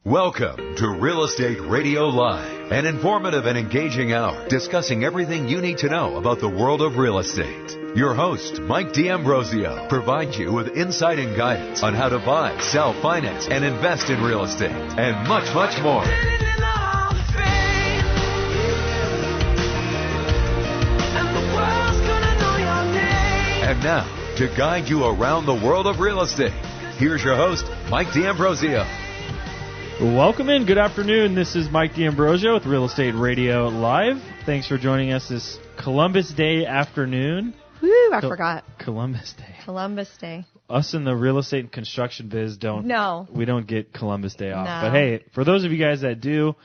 Welcome to Real Estate Radio Live, an informative and engaging hour discussing everything you need to know about the world of real estate. Your host, Mike D'Ambrosio, provides you with insight and guidance on how to buy, sell, finance, and invest in real estate, and much, much more. And now, to guide you around the world of real estate, here's your host, Mike D'Ambrosio. Welcome in. Good afternoon. This is Mike D'Ambrosio with Real Estate Radio Live. Thanks for joining us this Columbus Day afternoon. Woo, I forgot. Columbus Day. Columbus Day. Us in the real estate and construction biz we don't get Columbus Day off. No. But hey, for those of you guys that do,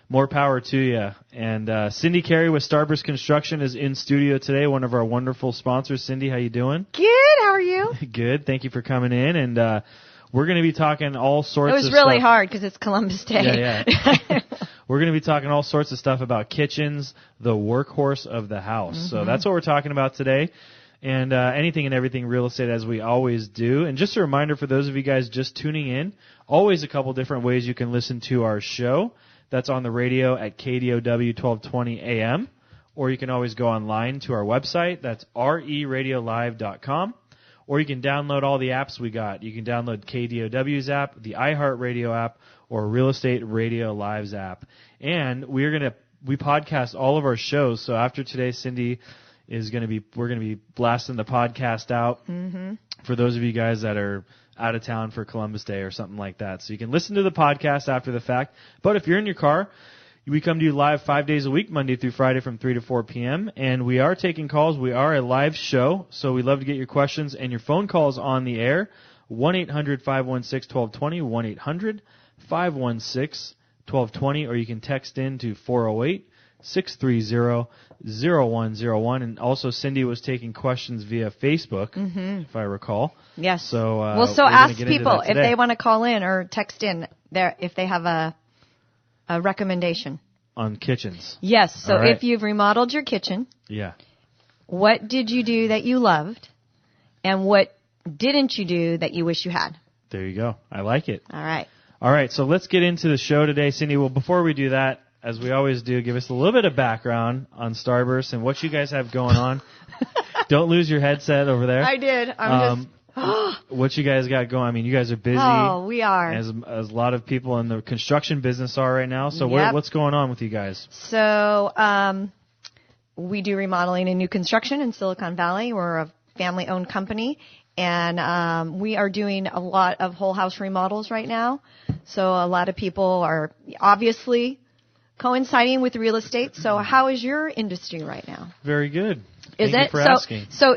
more power to you. And Cindy Carey with Starburst Construction is in studio today, one of our wonderful sponsors. Cindy, how you doing? Good. How are you? Good. Thank you for coming in. And we're going to be talking all sorts of stuff. It was really hard because it's Columbus Day. Yeah. We're going to be talking all sorts of stuff about kitchens, the workhorse of the house. Mm-hmm. So that's what we're talking about today. And anything and everything real estate, as we always do. And just a reminder for those of you guys just tuning in, always a couple different ways you can listen to our show. That's on the radio at KDOW 1220 AM. Or you can always go online to our website. That's reradiolive.com. Or you can download all the apps we got. You can download KDOW's app, the iHeartRadio app, or Real Estate Radio Live's app. And we podcast all of our shows. So after today, Cindy we're going to be blasting the podcast out for those of you guys that are out of town for Columbus Day or something like that. So you can listen to the podcast after the fact. But if you're in your car, we come to you live 5 days a week, Monday through Friday from 3 to 4 p.m. And we are taking calls. We are a live show, so we love to get your questions and your phone calls on the air. 1-800-516-1220, 1-800-516-1220, or you can text in to 408-630-0101. And also, Cindy was taking questions via Facebook, if I recall. Yes. So ask people if they want to call in or text in there if they have a recommendation on kitchens. Yes. So right. If you've remodeled your kitchen, what did you do that you loved, and what didn't you do that you wish you had? There you go. I like it. All right. So let's get into the show today, Cindy. Well, before we do that, as we always do, give us a little bit of background on Starburst and what you guys have going on. Don't lose your headset over there. I did. What you guys got going? I mean, you guys are busy. Oh, we are. As a lot of people in the construction business are right now. So what's going on with you guys? So we do remodeling and new construction in Silicon Valley. We're a family-owned company, and we are doing a lot of whole house remodels right now. So a lot of people are obviously coinciding with real estate. So how is your industry right now? Very good. Is Thank it? you for asking. So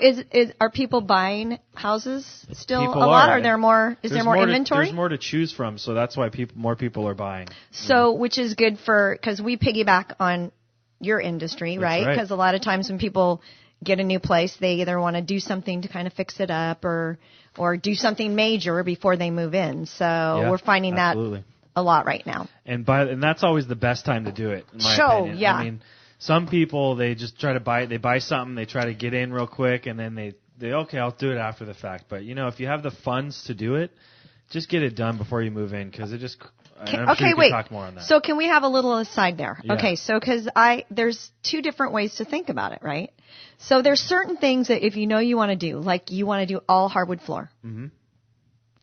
are people buying houses still people a lot? Are Are there more? Is there more inventory? There's more to choose from, so that's why more people are buying. So, which is good because we piggyback on your industry, right? Because a lot of times when people get a new place, they either want to do something to kind of fix it up or do something major before they move in. So we're finding absolutely. That a lot right now. And that's always the best time to do it, in my opinion. Yeah. I mean, some people, they just try to buy it. They buy something, they try to get in real quick, and then they okay, I'll do it after the fact. But, if you have the funds to do it, just get it done before you move in, because it just I'm sure you can talk more on that. So can we have a little aside there? Yeah. Okay, so because there's two different ways to think about it, right? So there's certain things that if you want to do, like you want to do all hardwood floor. Mm-hmm.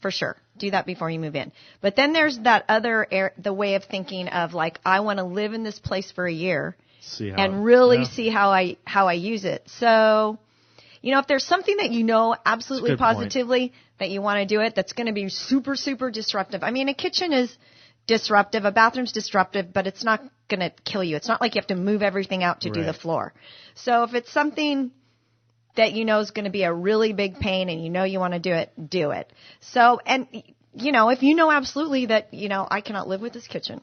For sure. Do that before you move in. But then there's that other the way of thinking of like, I want to live in this place for a year and really see how I use it. So, if there's something that absolutely positively that you want to do it, that's going to be super, super disruptive. I mean, a kitchen is disruptive, a bathroom's disruptive, but it's not going to kill you. It's not like you have to move everything out to do the floor. So if it's something that is going to be a really big pain and you want to do it, do it. So, and if absolutely that, I cannot live with this kitchen.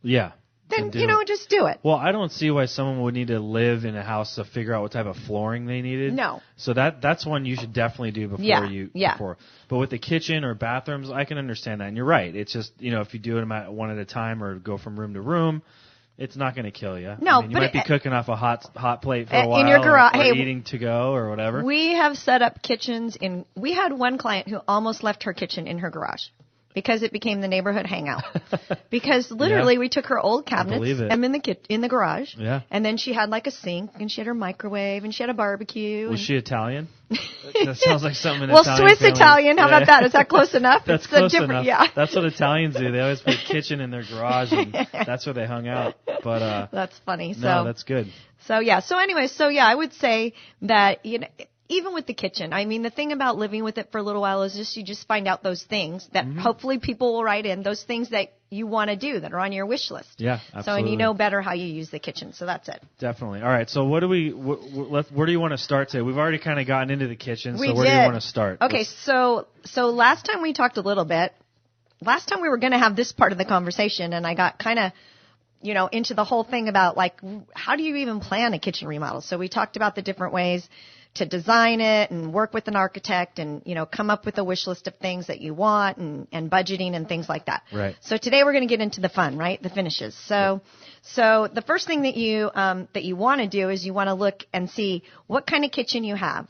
Yeah. Then, just do it. Well, I don't see why someone would need to live in a house to figure out what type of flooring they needed. No. So that's one you should definitely do before But with the kitchen or bathrooms, I can understand that. And you're right. It's just, if you do them one at a time or go from room to room, it's not going to kill you. No, you might be cooking off a hot plate for a while, in your garage, or eating to go or whatever. We have set up kitchens we had one client who almost left her kitchen in her garage. because it became the neighborhood hangout. Because literally we took her old cabinets and in the garage. Yeah. And then she had like a sink, and she had her microwave, and she had a barbecue. Was she Italian? That sounds like something well, Italian Swiss family. Italian. How about that? Is that close enough? That's it's close enough. Yeah. That's what Italians do. They always put a kitchen in their garage, and that's where they hung out. But that's funny. No, that's good. So yeah. So anyway, I would say that even with the kitchen, I mean, the thing about living with it for a little while is you just find out those things that hopefully people will write in, those things that you want to do that are on your wish list. Yeah, absolutely. So, and you know better how you use the kitchen. So that's it. Definitely. All right. So where do you want to start today? We've already kind of gotten into the kitchen. Where do you want to start? Okay. So last time we talked a little bit. Last time we were going to have this part of the conversation, and I got kind of into the whole thing about like, how do you even plan a kitchen remodel? So we talked about the different ways to design it and work with an architect and, come up with a wish list of things that you want and budgeting and things like that. Right. So today we're going to get into the fun, right? The finishes. So the first thing that you want to do is you want to look and see what kind of kitchen you have.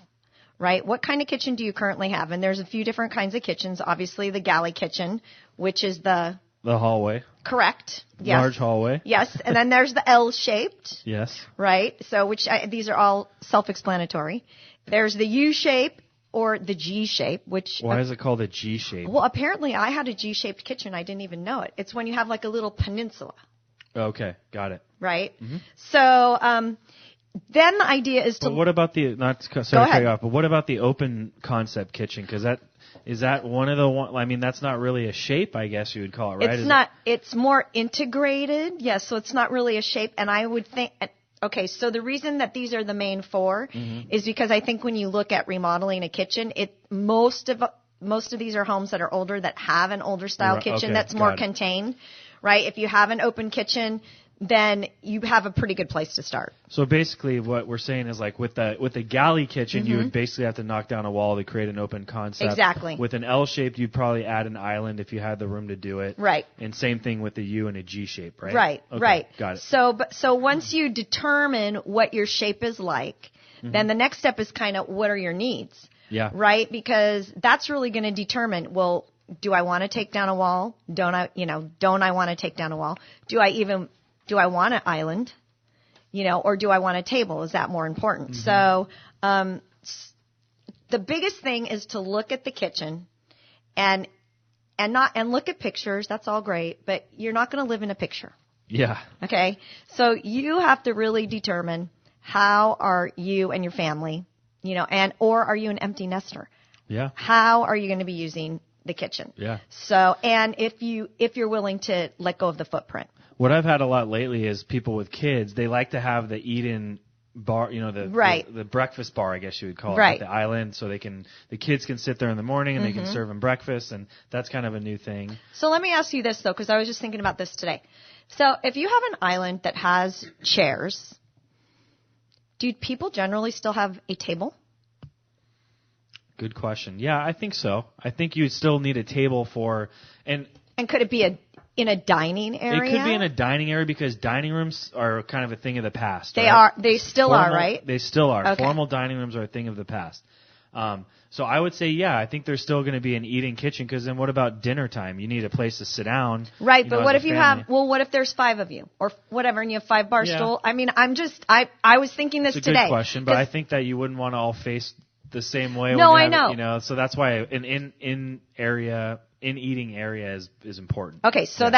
Right? What kind of kitchen do you currently have? And there's a few different kinds of kitchens. Obviously the galley kitchen, which is the hallway. Correct. Yes. Large hallway. Yes. And then there's the L-shaped. Yes. Right. So these are all self-explanatory. There's the U-shape or the G-shape, which... Why is it called a G-shape? Well, apparently I had a G-shaped kitchen. I didn't even know it. It's when you have like a little peninsula. Okay. Got it. Right? Mm-hmm. So, then the idea is to... But what about the... Sorry to cut you off, but what about the open concept kitchen? Because is that one of the... I mean, that's not really a shape, I guess you would call it, right? It's not. It's more integrated. Yes, so it's not really a shape. And I would think... Okay, so the reason that these are the main four is because I think when you look at remodeling a kitchen, most of these are homes that are older that have an older style kitchen that's more contained, right? If you have an open kitchen, then you have a pretty good place to start. So basically what we're saying is like with the galley kitchen, you would basically have to knock down a wall to create an open concept. Exactly. With an L-shaped, you'd probably add an island if you had the room to do it. Right. And same thing with the U and a G shape, right? Right, okay, right. Got it. So once you determine what your shape is like, then the next step is kind of what are your needs? Yeah. Right? Because that's really going to determine, well, do I want to take down a wall? Don't I want to take down a wall? Do I want an island, or do I want a table? Is that more important? So the biggest thing is to look at the kitchen and look at pictures. That's all great, but you're not going to live in a picture. Yeah. Okay? So you have to really determine how are you and your family, or are you an empty nester? Yeah. How are you going to be using the kitchen? Yeah. So, and if you're willing to let go of the footprint. What I've had a lot lately is people with kids, they like to have the eat-in bar, the breakfast bar, I guess you would call it, like the island, so the kids can sit there in the morning and they can serve them breakfast, and that's kind of a new thing. So let me ask you this, though, because I was just thinking about this today. So if you have an island that has chairs, do people generally still have a table? Good question. Yeah, I think so. I think you still need a table for, and could it be in a dining area? It could be in a dining area because dining rooms are kind of a thing of the past. They right? are. They still are, right? They still are. Okay. Formal dining rooms are a thing of the past. So I would say, yeah, I think there's still going to be an eating kitchen because then what about dinner time? You need a place to sit down. Right, but what if you have, what if there's 5 of you or whatever and you have 5 bar stool? I mean, I was thinking this today. It's a good question, but I think that you wouldn't want to all face the same way. No, when you I have, know. So that's why an eating area is important. Okay, so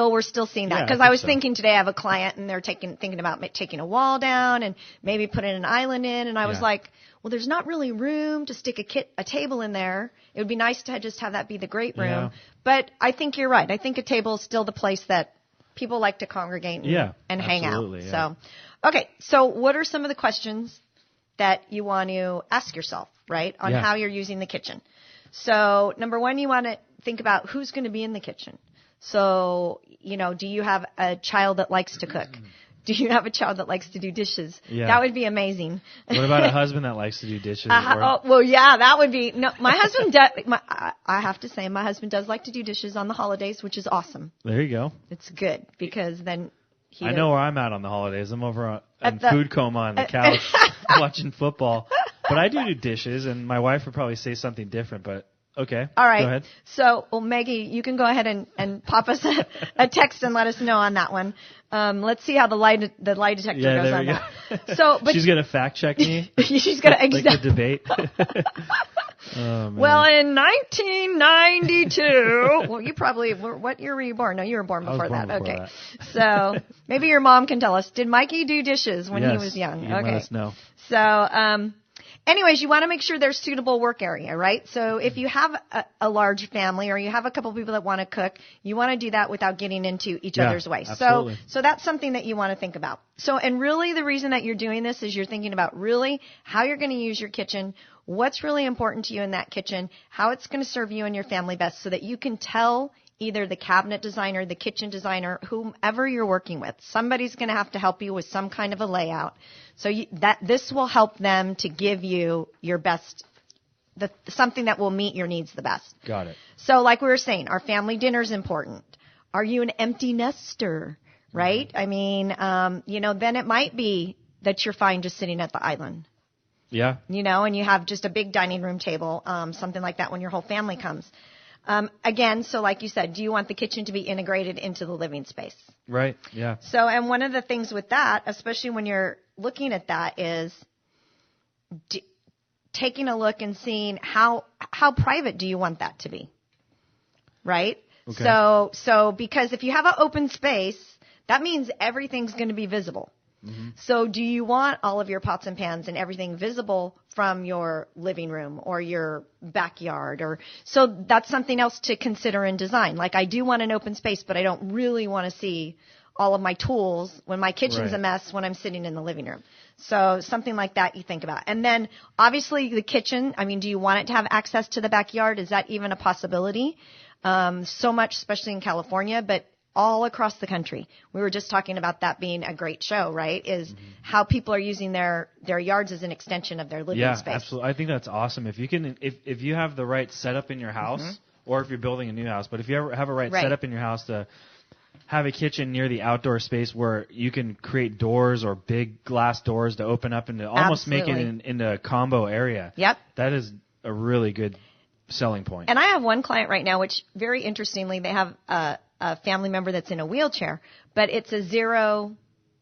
we're still seeing that because I was thinking today I have a client and they're thinking about taking a wall down and maybe putting an island in, and I was like, well, there's not really room to stick a table in there. It would be nice to just have that be the great room. But I think you're right. I think a table is still the place that people like to congregate and hang out. Yeah. So, okay, so what are some of the questions that you want to ask yourself, right, on how you're using the kitchen? So number one, you want to think about who's going to be in the kitchen. So, do you have a child that likes to cook? Do you have a child that likes to do dishes? Yeah. That would be amazing. What about a husband that likes to do dishes? That would be. No, my husband does. I have to say, my husband does like to do dishes on the holidays, which is awesome. There you go. It's good because then I know where I'm at on the holidays. I'm over in food coma on the couch watching football. But I do dishes, and my wife would probably say something different, but Okay. All right. Go ahead. So, Maggie, you can go ahead and pop us a text and let us know on that one. Let's see how the lie detector goes on that. So, but she's gonna fact check me. She's gonna like the debate. Oh, man. Well, in 1992, well, you probably what year were you born? No, you were born before that. Before okay. that. So maybe your mom can tell us. Did Mikey do dishes when he was young? You can let us know. So, anyways, you want to make sure there's suitable work area, right? So if you have a large family or you have a couple people that want to cook, you want to do that without getting into each other's way. Absolutely. So that's something that you want to think about. So, and really the reason that you're doing this is you're thinking about really how you're going to use your kitchen, what's really important to you in that kitchen, how it's going to serve you and your family best so that you can tell either the cabinet designer, the kitchen designer, whomever you're working with. Somebody's going to have to help you with some kind of a layout. So this will help them to give you your best, something that will meet your needs the best. Got it. So like we were saying, our family dinner is important. Are you an empty nester, right? Mm-hmm. I mean, then it might be that you're fine just sitting at the island. Yeah. And you have just a big dining room table, something like that when your whole family comes. Again, so like you said, do you want the kitchen to be integrated into the living space? Right, yeah. So, and one of the things with that, especially when you're looking at that, is taking a look and seeing how private do you want that to be, right? Okay. So because if you have an open space, that means everything's going to be visible. Mm-hmm. So do you want all of your pots and pans and everything visible from your living room or your backyard? So that's something else to consider in design. Like I do want an open space, but I don't really want to see all of my tools when my kitchen's a mess when I'm sitting in the living room. So something like that you think about. And then obviously the kitchen, I mean, do you want it to have access to the backyard? Is that even a possibility? So much, especially in California, but all across the country. We were just talking about that being a great show, right? Is how people are using their yards as an extension of their living space. Yeah, absolutely. I think that's awesome. If you can, if you have the right setup in your house, or if you're building a new house, but if you ever have a right setup in your house to have a kitchen near the outdoor space where you can create doors or big glass doors to open up and to almost make it into a combo area. Yep. That is a really good selling point. And I have one client right now, which very interestingly, they have a family member that's in a wheelchair, but it's a zero,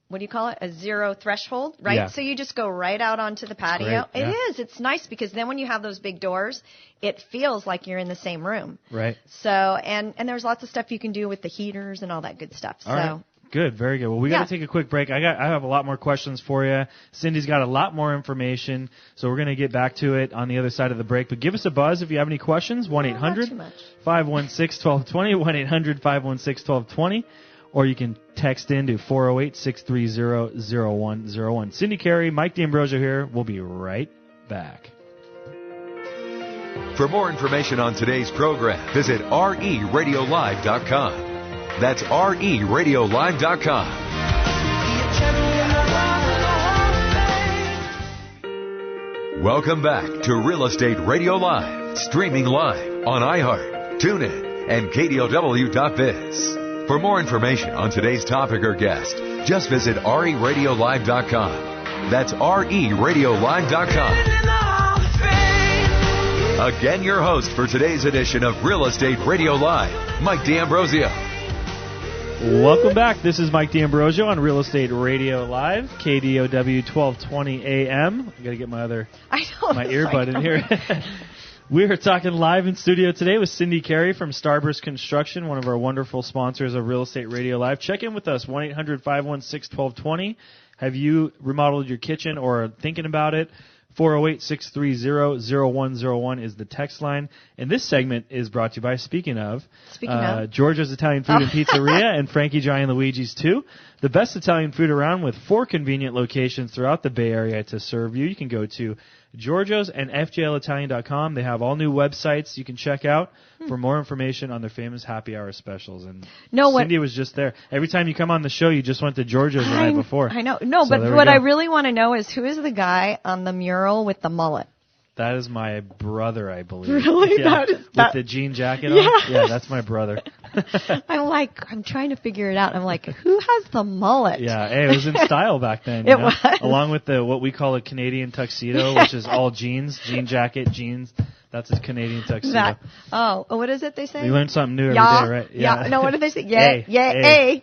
what do you call it? A zero threshold, right? Yeah. So you just go right out onto the patio. Great, yeah. It is. It's nice because then when you have those big doors, it feels like you're in the same room. Right. So, and there's lots of stuff you can do with the heaters and all that good stuff. All right. Good, very good. Well, we got to take a quick break. I have a lot more questions for you. Cindy's got a lot more information, so we're going to get back to it on the other side of the break. But give us a buzz if you have any questions. 1-800-516-1220, 1-800-516-1220, or you can text in to 408-630-0101. Cindy Carey, Mike D'Ambrosio here. We'll be right back. For more information on today's program, visit RERadiolive.com. That's RERadiolive.com. Welcome back to Real Estate Radio Live, streaming live on iHeart, TuneIn, and KDOW.biz. For more information on today's topic or guest, just visit RERadiolive.com. That's RERadiolive.com. Again, your host for today's edition of Real Estate Radio Live, Mike D'Ambrosio. Welcome back. This is Mike D'Ambrosio on Real Estate Radio Live, KDOW 1220 AM. I got to get my earbud in here. We are talking live in studio today with Cindy Carey from Starburst Construction, one of our wonderful sponsors of Real Estate Radio Live. Check in with us, 1-800-516-1220. Have you remodeled your kitchen or are thinking about it? 408-630-0101 is the text line. And this segment is brought to you by, speaking of, Georgia's Italian Food and Pizzeria and Frankie, Johnny, and Luigi's too. The best Italian food around with 4 convenient locations throughout the Bay Area to serve you. You can go to Giorgio's and FJLItalian.com. They have all new websites you can check out for more information on their famous happy hour specials. And Cindy was just there. Every time you come on the show, you just went to Giorgio's the night before. I know. No, so but what I really want to know is who is the guy on the mural with the mullet? That is my brother, I believe. Really? Yeah. With the jean jacket on? Yeah, that's my brother. I'm trying to figure it out. I'm like, who has the mullet? Yeah, hey, it was in style back then. It was. Along with what we call a Canadian tuxedo, which is all jeans, jean jacket, jeans, That's a Canadian tuxedo. What is it they say? You learn something new every day, right? Yeah. No, what did they say? A.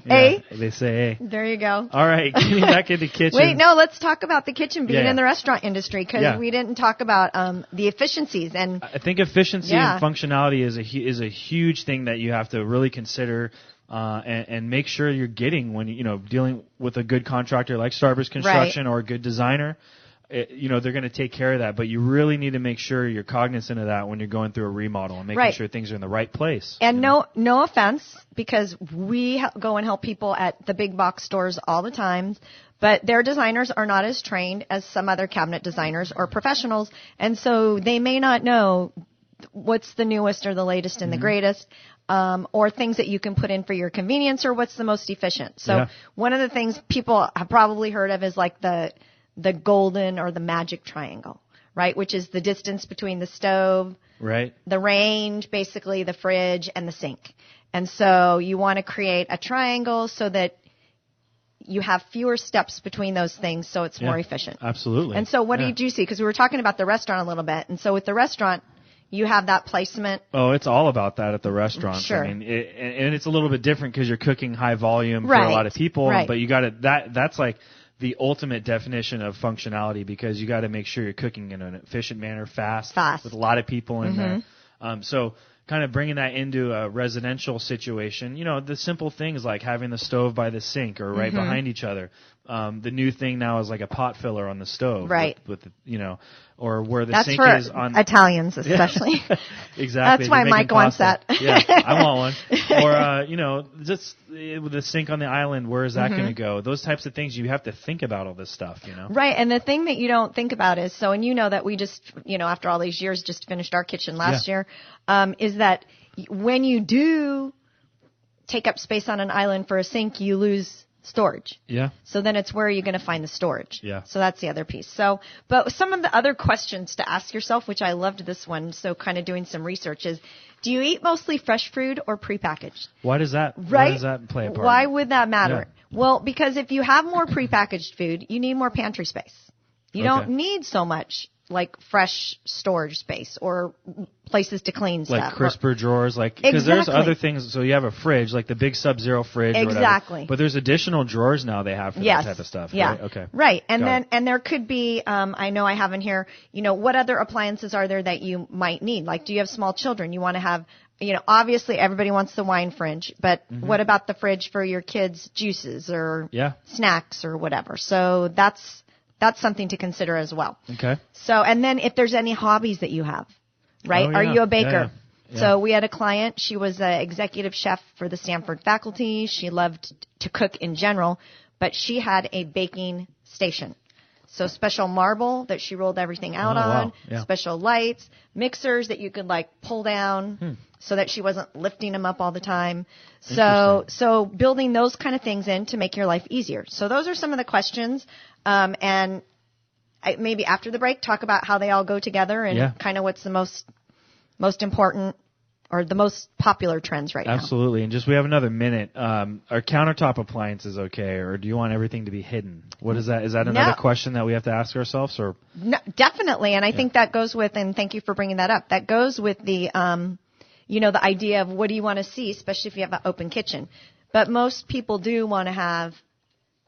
They say A. There you go. All right, getting back into kitchen. Wait, no, let's talk about the kitchen being in the restaurant industry, because we didn't talk about the efficiencies. And I think efficiency and functionality is a huge thing that you have to really consider. And make sure you're getting when dealing with a good contractor like Starburst Construction or a good designer. They're going to take care of that, but you really need to make sure you're cognizant of that when you're going through a remodel and making sure things are in the right place. And no offense, because we go and help people at the big box stores all the time, but their designers are not as trained as some other cabinet designers or professionals, and so they may not know what's the newest or the latest and the greatest. Or things that you can put in for your convenience, or what's the most efficient. So one of the things people have probably heard of is like the golden or the magic triangle, right? Which is the distance between the stove, the range, basically the fridge, and the sink. And so you want to create a triangle so that you have fewer steps between those things, so it's more efficient. Absolutely. And so what did you see? Because we were talking about the restaurant a little bit. And so with the restaurant, you have that placement. Oh, it's all about that at the restaurant. Sure. I mean, and it's a little bit different because you're cooking high volume for a lot of people. Right. But you got to that's like the ultimate definition of functionality, because you got to make sure you're cooking in an efficient manner, fast, with a lot of people in there. So kind of bringing that into a residential situation, the simple things like having the stove by the sink or right behind each other. The new thing now is like a pot filler on the stove, with or where the sink is on Italians especially. Exactly. That's why Mike wants that. Yeah, I want one. Or just with the sink on the island, where is that going to go? Those types of things, you have to think about all this stuff. Right, and the thing that you don't think about is that we just after all these years just finished our kitchen last year, is that when you do take up space on an island for a sink, you lose storage. Yeah. So then it's where you're going to find the storage. Yeah. So that's the other piece. So, but some of the other questions to ask yourself, which I loved this one, so kind of doing some research, is, do you eat mostly fresh food or prepackaged? Why does that play a part? Why would that matter? Yeah. Well, because if you have more prepackaged food, you need more pantry space. You don't need so much like fresh storage space or places to clean stuff. Like crisper drawers, because there's other things. So you have a fridge, like the big Sub-Zero fridge or whatever. But there's additional drawers now they have for that type of stuff. Yeah. Right? Okay. Right. And there could be, I know I have in here, what other appliances are there that you might need? Like, do you have small children? You want to have, obviously everybody wants the wine fridge, but what about the fridge for your kids' juices or snacks or whatever? So that's something to consider as well. Okay. So, and then if there's any hobbies that you have, right? Are you a baker? Yeah. So we had a client. She was an executive chef for the Stanford faculty. She loved to cook in general, but she had a baking station. So special marble that she rolled everything out on, special lights, mixers that you could pull down so that she wasn't lifting them up all the time. So building those kind of things in to make your life easier. So those are some of the questions. And maybe after the break, talk about how they all go together and kind of what's the most important or the most popular trends right now. Absolutely. And we have another minute. Are countertop appliances okay, or do you want everything to be hidden? What is that? Is that another question that we have to ask ourselves? Or no, definitely. And I think that goes with, and thank you for bringing that up, that goes with the, the idea of what do you want to see, especially if you have an open kitchen. But most people do want to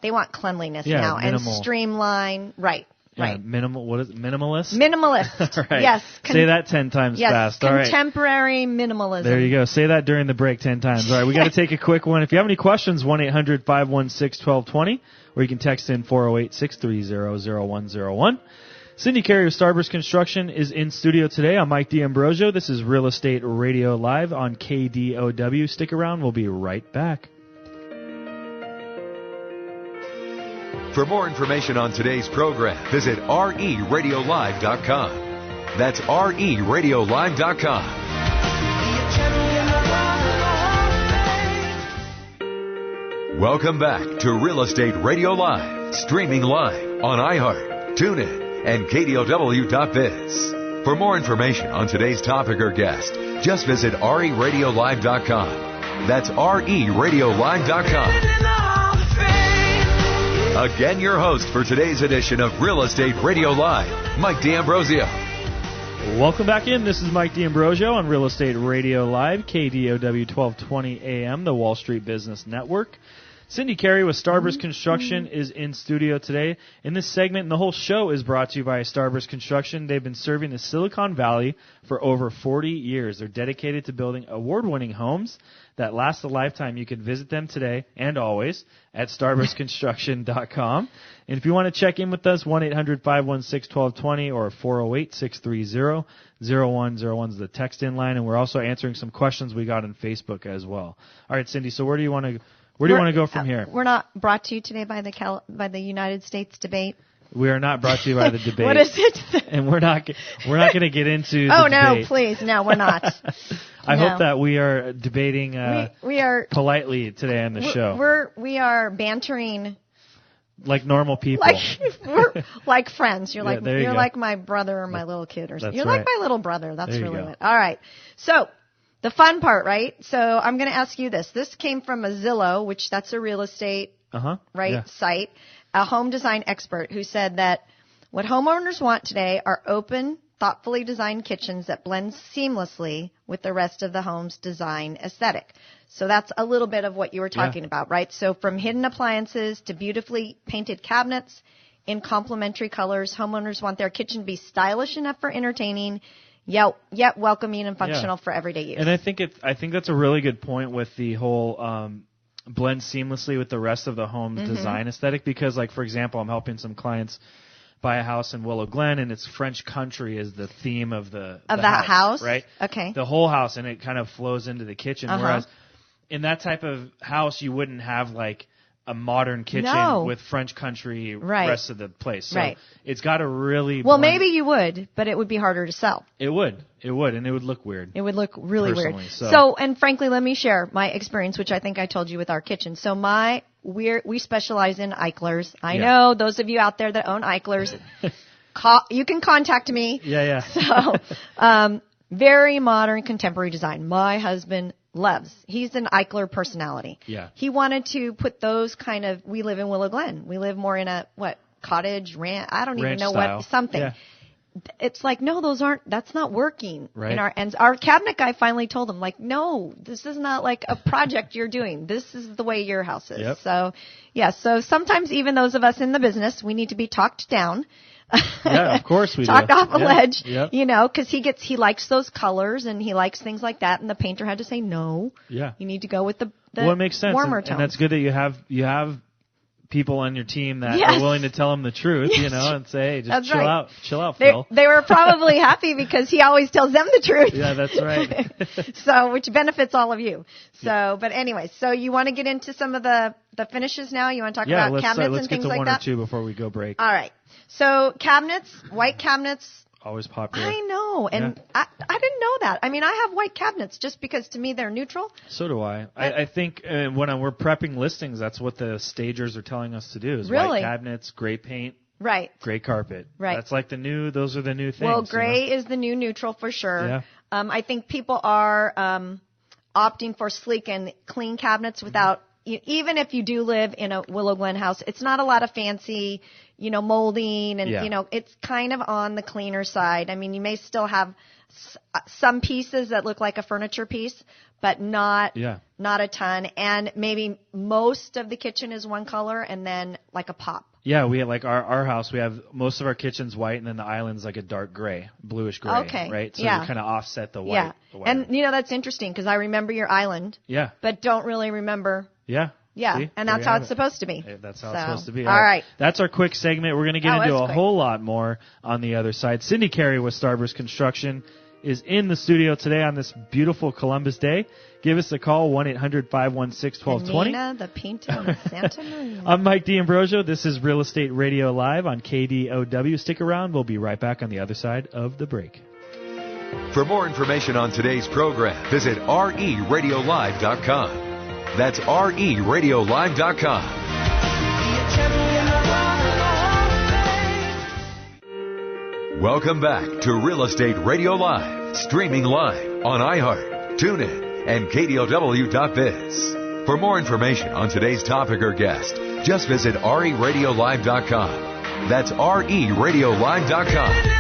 they want cleanliness now minimal. And streamline. Right. Yeah, right. What is it? Minimalist? Minimalist. Right. Yes. Say that 10 times fast. All right. Contemporary minimalism. There you go. Say that during the break 10 times. All right. We got to take a quick one. If you have any questions, 1-800-516-1220, or you can text in 408-630-0101. Cindy Carey of Starburst Construction is in studio today. I'm Mike D'Ambrosio. This is Real Estate Radio Live on KDOW. Stick around. We'll be right back. For more information on today's program, visit RERadiolive.com. That's RERadiolive.com. Welcome back to Real Estate Radio Live, streaming live on iHeart, TuneIn, and KDOW.biz. For more information on today's topic or guest, just visit RERadiolive.com. That's RERadiolive.com. Again, your host for today's edition of Real Estate Radio Live, Mike D'Ambrosio. Welcome back in. This is Mike D'Ambrosio on Real Estate Radio Live, KDOW 1220 AM, the Wall Street Business Network. Cindy Carey with Starburst Construction is in studio today. In this segment, and the whole show is brought to you by Starburst Construction. They've been serving the Silicon Valley for over 40 years. They're dedicated to building award-winning homes that last a lifetime. You can visit them today and always at starburstconstruction.com. And if you want to check in with us, 1-800-516-1220 or 408-630-0101 is the text-in line. And we're also answering some questions we got on Facebook as well. All right, Cindy, so where do you want to go from here? We're not brought to you today by the United States debate. We are not brought to you by the debate. What is it? And we're not going to get into the debate. No, please. No, we're not. I hope that we are debating we are politely today on the show. We are bantering like normal people. We're like friends. You're you're like my brother or my little kid or something. You're right. like my little brother. That's there really it. All right. So the fun part, right? So I'm going to ask you this. This came from a Zillow, which that's a real estate site, a home design expert who said that what homeowners want today are open, thoughtfully designed kitchens that blend seamlessly with the rest of the home's design aesthetic. So that's a little bit of what you were talking about, right? So from hidden appliances to beautifully painted cabinets in complementary colors, homeowners want their kitchen to be stylish enough for entertaining, yet welcoming and functional for everyday use. And I think that's a really good point with the whole blend seamlessly with the rest of the home's design aesthetic, because, like, for example, I'm helping some clients buy a house in Willow Glen, and it's French country is the theme of the house, right? Okay. The whole house, and it kind of flows into the kitchen, whereas in that type of house, you wouldn't have, like, a modern kitchen with French country rest of the place. So it's got to really Well, maybe you would, but it would be harder to sell. It would, and it would look weird. It would look really weird. So, and frankly, let me share my experience, which I think I told you with our kitchen. So we specialize in Eichlers. I know those of you out there that own Eichlers, you can contact me. Yeah. So, very modern, contemporary design. My husband loves. He's an Eichler personality. Yeah. He wanted to put those we live in Willow Glen. We live more in a, cottage, ranch, I don't even know style. Something. Yeah. It's like, no, that's not working. Right. And our cabinet guy finally told him, like, no, this is not like a project you're doing. This is the way your house is. Yep. So, so sometimes even those of us in the business, we need to be talked down. Yeah, of course we Talked off a ledge, yep. Because he likes those colors and he likes things like that. And the painter had to say, no, you need to go with the well, it makes sense. warmer tones. And that's good that you have people on your team that are willing to tell them the truth, and say, hey, just chill out, Phil. They were probably happy because he always tells them the truth. Yeah, that's right. So, which benefits all of you. So, but anyway, so you want to get into some of the finishes now? You want to talk about cabinets and things like that? Let's get to one or two before we go break. All right. So cabinets, white cabinets. Always popular. I know. And I didn't know that. I mean, I have white cabinets just because to me they're neutral. So do I. I think when we're prepping listings, that's what the stagers are telling us to do is white cabinets, gray paint. Right. Gray carpet. Right. That's like those are the new things. Well, gray is the new neutral for sure. Yeah. I think people are opting for sleek and clean cabinets without, even if you do live in a Willow Glen house, it's not a lot of fancy, molding and, it's kind of on the cleaner side. I mean, you may still have some pieces that look like a furniture piece, but not a ton. And maybe most of the kitchen is one color and then like a pop. Yeah, we have like our house, we have most of our kitchen's white and then the island's like a dark gray, bluish gray. Okay. Right? So you kind of offset the white. Yeah. The white. And, that's interesting because I remember your island. Yeah. But don't really remember. Yeah. Yeah, see? And that's how it's supposed to be. That's how it's supposed to be. All right. That's our quick segment. We're going to get into a whole lot more on the other side. Cindy Carey with Starburst Construction is in the studio today on this beautiful Columbus Day. Give us a call, 1-800-516-1220. Nina, the Pinto, and Santa Maria. I'm Mike D'Ambrosio. This is Real Estate Radio Live on KDOW. Stick around. We'll be right back on the other side of the break. For more information on today's program, visit RERadiolive.com. That's RERadiolive.com. Welcome back to Real Estate Radio Live, streaming live on iHeart, TuneIn, and KDOW.biz. For more information on today's topic or guest, just visit RERadiolive.com. That's RERadiolive.com.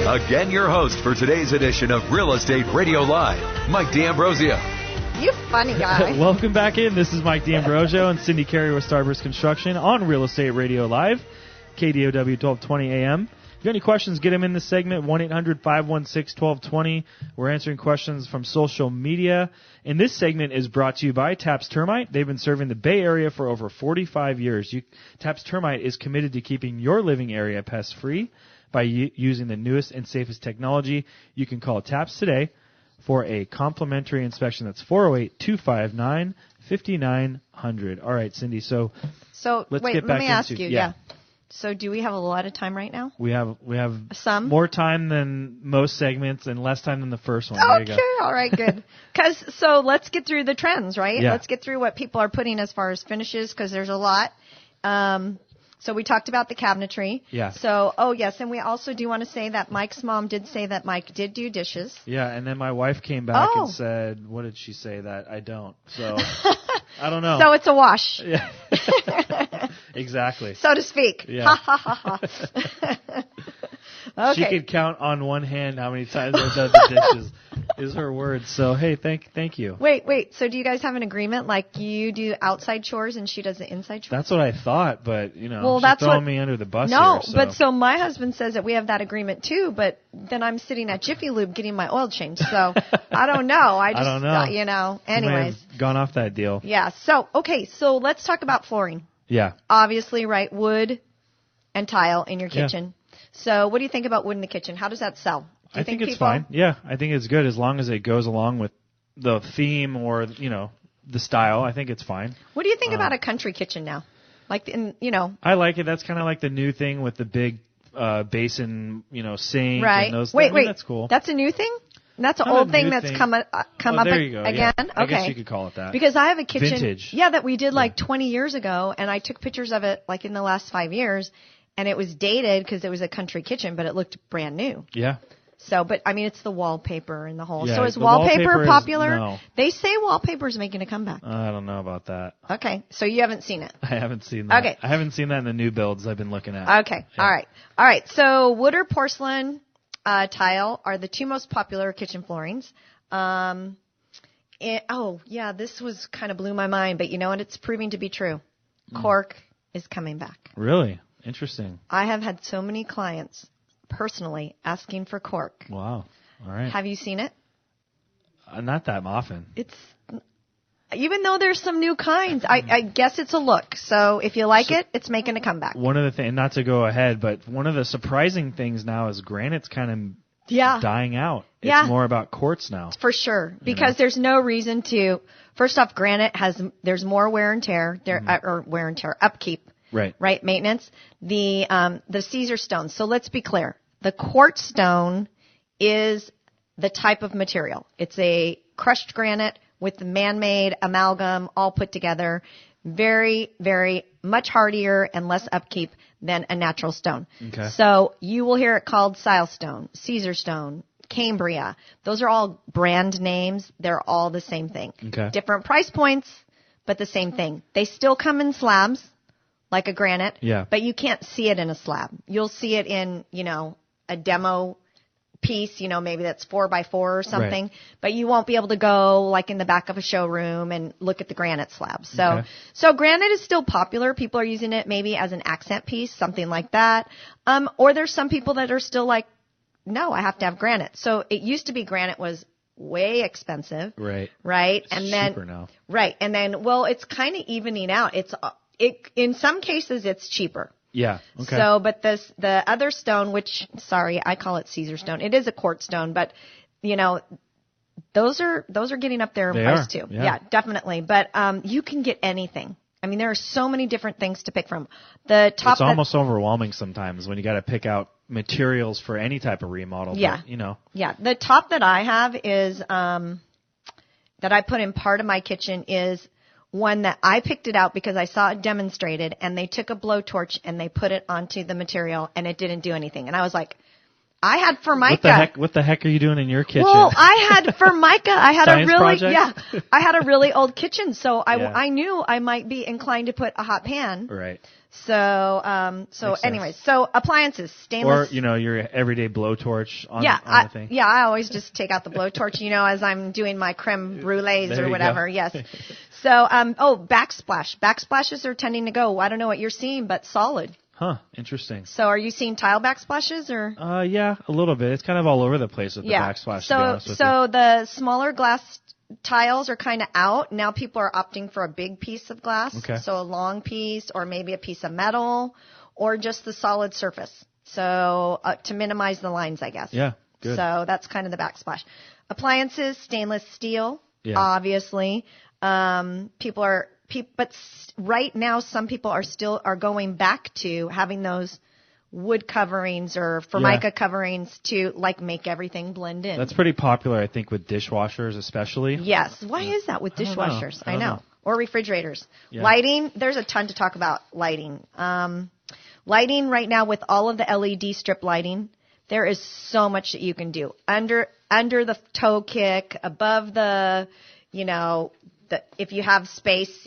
Again, your host for today's edition of Real Estate Radio Live, Mike D'Ambrosio. You funny guy. Welcome back in. This is Mike D'Ambrosio and Cindy Carey with Starburst Construction on Real Estate Radio Live, KDOW 1220 AM. If you got any questions, get them in this segment, 1-800-516-1220. We're answering questions from social media. And this segment is brought to you by Taps Termite. They've been serving the Bay Area for over 45 years. Taps Termite is committed to keeping your living area pest-free by using the newest and safest technology. You can call Taps today for a complimentary inspection. That's 408-259-5900. All right, Cindy, so let's wait, get back let me into ask you. Yeah. So do we have a lot of time right now? We have some more time than most segments and less time than the first one. Okay, all right, good. So let's get through the trends, right? Yeah. Let's get through what people are putting as far as finishes, because there's a lot. So we talked about the cabinetry. Yeah. So, yes, and we also do want to say that Mike's mom did say that Mike did do dishes. Yeah, and then my wife came back and said, what did she say? That I don't. So, I don't know. So it's a wash. Yeah. Exactly. So to speak. Yeah. Ha, ha, ha, ha. Okay. She could count on one hand how many times I've done the dishes, is her word. So, hey, thank you. Wait. So do you guys have an agreement? Like you do outside chores and she does the inside chores? That's what I thought, but, she's that's throwing me under the bus here. No, So. but so my husband says that we have that agreement too, but then I'm sitting at Jiffy Lube getting my oil changed. So I don't know. I don't know. Anyways. You may have gone off that deal. Yeah. So, okay. So let's talk about flooring. Yeah. Obviously, right, wood and tile in your kitchen. Yeah. So what do you think about wood in the kitchen? How does that sell? I think it's fine. Yeah, I think it's good as long as it goes along with the theme or, the style. I think it's fine. What do you think about a country kitchen now? I like it. That's kind of like the new thing with the big basin, sink. Right. And those wait. That's cool. That's a new thing? That's an Not old a thing new that's thing. come up there you go. again? Yeah. Okay. I guess you could call it that. Because I have a kitchen. Vintage. Yeah, that we did 20 years ago, and I took pictures of it in the last 5 years, and it was dated because it was a country kitchen, but it looked brand new. Yeah. So, but it's the wallpaper and the whole. Yeah, so is the wallpaper popular? No. They say wallpaper is making a comeback. I don't know about that. Okay, so you haven't seen it. I haven't seen that. Okay. I haven't seen that in the new builds I've been looking at. Okay. Yeah. All right. So wood or porcelain tile are the two most popular kitchen floorings. This was kind of blew my mind, but you know what? It's proving to be true. Cork is coming back. Really? Interesting. I have had so many clients personally asking for cork. Wow. All right. Have you seen it? Not that often. Even though there's some new kinds, I guess it's a look. So if you like it, it's making a comeback. One of the things, not to go ahead, but one of the surprising things now is granite's kind of dying out. Yeah. It's more about quartz now. For sure. Because there's no reason to, first off, granite there's more wear and tear, upkeep. Right. Maintenance. The Caesar stone. So let's be clear. The quartz stone is the type of material. It's a crushed granite with the man-made amalgam all put together. Very, very much hardier and less upkeep than a natural stone. Okay. So you will hear it called silestone, Caesar stone, Cambria. Those are all brand names. They're all the same thing. Okay. Different price points, but the same thing. They still come in slabs, like a granite. Yeah. But you can't see it in a slab. You'll see it in, a demo piece, maybe that's 4x4 or something, right. But you won't be able to go in the back of a showroom and look at the granite slabs. So, okay. So granite is still popular. People are using it maybe as an accent piece, something like that. Or there's some people that are still like, no, I have to have granite. So it used to be granite was way expensive. Right. Right. It's and then, cheaper now. Right. And then, it's kind of evening out. In some cases it's cheaper. Yeah. Okay. So, but the other stone, which, sorry, I call it Caesar stone. It is a quartz stone, but those are getting up there in price too. Yeah, definitely. But you can get anything. I mean, there are so many different things to pick from. It's almost overwhelming sometimes when you got to pick out materials for any type of remodel. Yeah. But, Yeah. The top that I have is that I put in part of my kitchen is one that I picked it out because I saw it demonstrated, and they took a blowtorch and they put it onto the material, and it didn't do anything. And I was like, I had Formica. What the heck are you doing in your kitchen? Well, I had Formica. I had Science project? I had a really old kitchen, so Yeah. I knew I might be inclined to put a hot pan. Right. So, anyways, so appliances, stainless. Or, your everyday blowtorch on the thing. Yeah, I always just take out the blowtorch, as I'm doing my creme brulees There or you whatever. go. Yes. So, backsplash. Backsplashes are tending to go. I don't know what you're seeing, but solid. Huh. Interesting. So are you seeing tile backsplashes or? Yeah, a little bit. It's kind of all over the place with the backsplash, to be honest with you. So the smaller glass tiles are kind of out. Now people are opting for a big piece of glass. Okay. So a long piece or maybe a piece of metal or just the solid surface. So to minimize the lines, I guess. Yeah, good. So that's kind of the backsplash. Appliances, stainless steel, obviously. But right now some people are going back to having those wood coverings or Formica coverings to make everything blend in. That's pretty popular, I think, with dishwashers especially. Yes. Why is that with dishwashers? I don't know. Or refrigerators. Yeah. Lighting, there's a ton to talk about lighting. Lighting right now with all of the LED strip lighting, there is so much that you can do. Under the toe kick, above the, if you have space,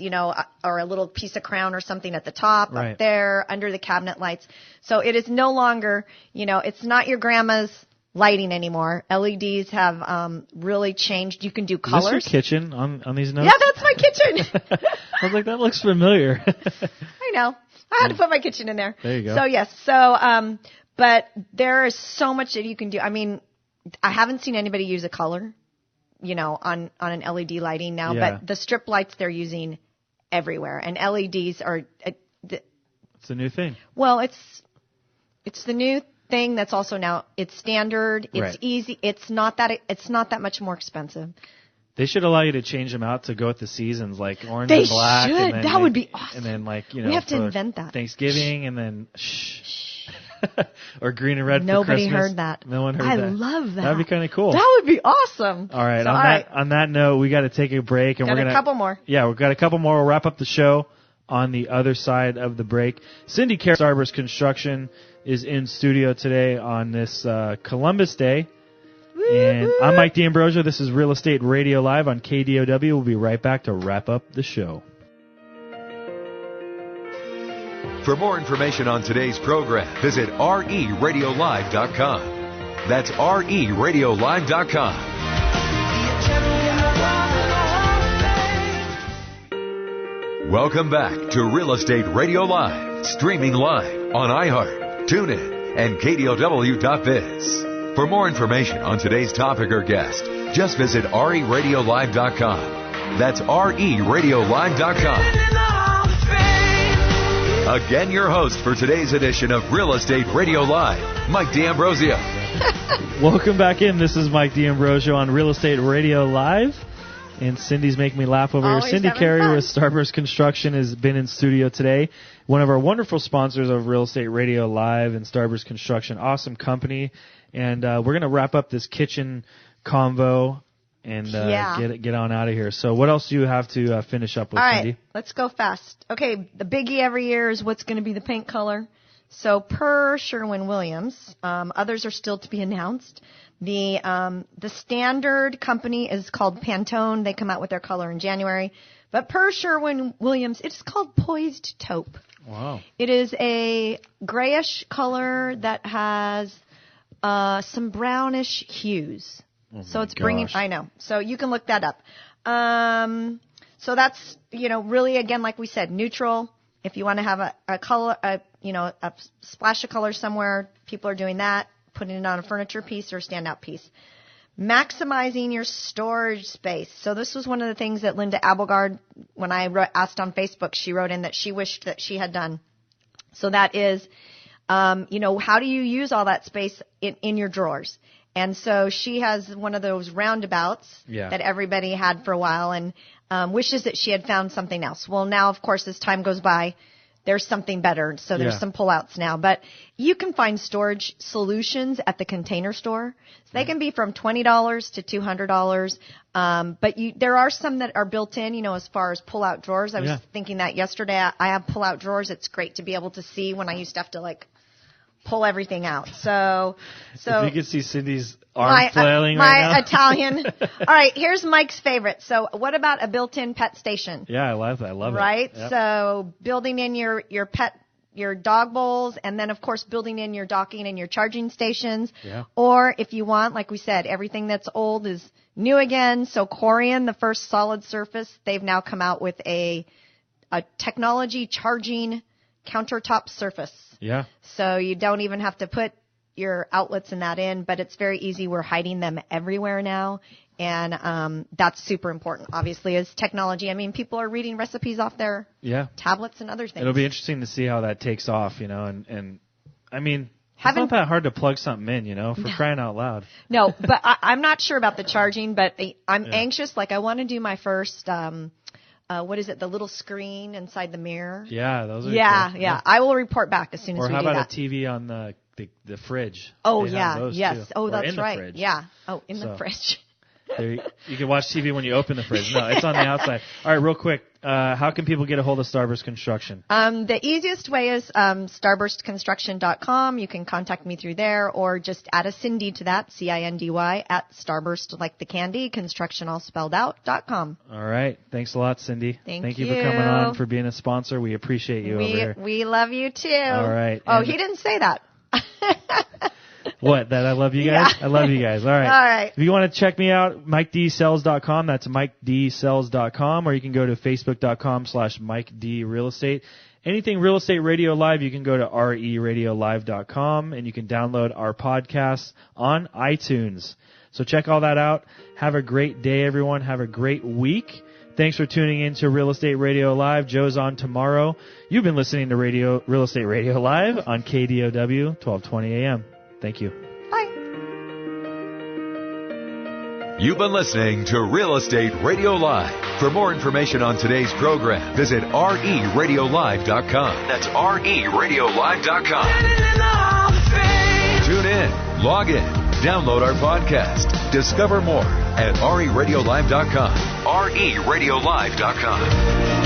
or a little piece of crown or something at the top, right up there, under the cabinet lights. So it is no longer, it's not your grandma's lighting anymore. LEDs have really changed. You can do colors. Is this your kitchen on these notes? Yeah, that's my kitchen. I was like, that looks familiar. I know. I had to put my kitchen in there. There you go. So yes. So, but there is so much that you can do. I mean, I haven't seen anybody use a color, on an LED lighting now, but the strip lights they're using everywhere, and LEDs are. It's a new thing. Well, it's the new thing that's also now it's standard. It's right. easy. It's not that much more expensive. They should allow you to change them out to go with the seasons, like orange they and black. Should. And then that would be awesome. And then we have to invent that. Thanksgiving and then or green and red Nobody for Christmas. heard that. No one heard that. I love that. That'd be kind of cool. That would be awesome. All right. So, on that note, we got to take a break, and got we're gonna a couple more. Yeah, we've got a couple more. We'll wrap up the show on the other side of the break. Cindy Carey, Starburst Construction, is in studio today on this Columbus Day. And I'm Mike D'Ambrosio. This is Real Estate Radio Live on KDOW. We'll be right back to wrap up the show. For more information on today's program, visit RERadiolive.com. That's RERadiolive.com. Welcome back to Real Estate Radio Live, streaming live on iHeart, TuneIn, and KDOW.biz. For more information on today's topic or guest, just visit RERadiolive.com. That's RERadiolive.com. Again, your host for today's edition of Real Estate Radio Live, Mike D'Ambrosio. Welcome back in. This is Mike D'Ambrosio on Real Estate Radio Live. And Cindy's making me laugh over Always here. Cindy Carey fun. with Starburst Construction has been in studio today. One of our wonderful sponsors of Real Estate Radio Live and Starburst Construction. Awesome company. And we're going to wrap up this kitchen convo and get on out of here. So what else do you have to finish up with, Cindy? All right, let's go fast. Okay, the biggie every year is what's going to be the paint color. So per Sherwin-Williams, others are still to be announced. The standard company is called Pantone. They come out with their color in January. But per Sherwin-Williams, it's called Poised Taupe. Wow. It is a grayish color that has some brownish hues. Oh so it's bringing, I know. So you can look that up. So that's, really, again, like we said, neutral. If you want to have a color, a splash of color somewhere, people are doing that, putting it on a furniture piece or a standout piece. Maximizing your storage space. So this was one of the things that Linda Abelgard, when I asked on Facebook, she wrote in that she wished that she had done. So that is, how do you use all that space in your drawers? And so she has one of those roundabouts that everybody had for a while and wishes that she had found something else. Well, now, of course, as time goes by, there's something better. So there's some pullouts now. But you can find storage solutions at the Container Store. So they can be from $20 to $200. But there are some that are built in, as far as pull-out drawers. I was thinking that yesterday. I have pull-out drawers. It's great to be able to see when I used to have to, pull everything out. So if you could see Cindy's arm flailing right now. My Italian. All right, here's Mike's favorite. So what about a built-in pet station? Yeah, I love that. I love it. Right? Yep. So building in your dog bowls, and then of course building in your docking and your charging stations. Yeah. Or if you want, like we said, everything that's old is new again. So Corian, the first solid surface, they've now come out with a technology charging countertop surface. Yeah. So you don't even have to put your outlets and that in, but it's very easy. We're hiding them everywhere now. And that's super important, obviously, as technology. I mean, people are reading recipes off their tablets and other things. It'll be interesting to see how that takes off, and I mean, it's not that hard to plug something in, for crying out loud. No, but I'm not sure about the charging, but I'm anxious. Like, I want to do my first, what is it, the little screen inside the mirror? Yeah, those are cool. Yeah. I will report back as soon as we do that. Or how about a TV on the fridge? Oh, yeah, yes. Too. Oh, that's in the right. Fridge. Yeah. Oh, in the fridge. You can watch TV when you open the fridge. No, it's on the outside. All right, real quick. How can people get a hold of Starburst Construction? The easiest way is starburstconstruction.com. You can contact me through there, or just add a Cindy to that, Cindy, at Starburst, like the candy, construction all spelled out.com. All right. Thanks a lot, Cindy. Thank you for coming on, for being a sponsor. We appreciate you over here. We love you, too. All right. Oh, he didn't say that. What? That I love you guys? Yeah. I love you guys. All right. All right. If you want to check me out, MikeDsells.com. That's MikeDsells.com. Or you can go to Facebook.com/MikeDRealEstate. Anything Real Estate Radio Live, you can go to RERadiolive.com, and you can download our podcasts on iTunes. So check all that out. Have a great day, everyone. Have a great week. Thanks for tuning in to Real Estate Radio Live. Joe's on tomorrow. You've been listening to Real Estate Radio Live on KDOW, 1220 AM. Thank you. Bye. You've been listening to Real Estate Radio Live. For more information on today's program, visit RERadiolive.com. That's RERadiolive.com. Tune in, log in, download our podcast. Discover more at RERadiolive.com. RERadiolive.com.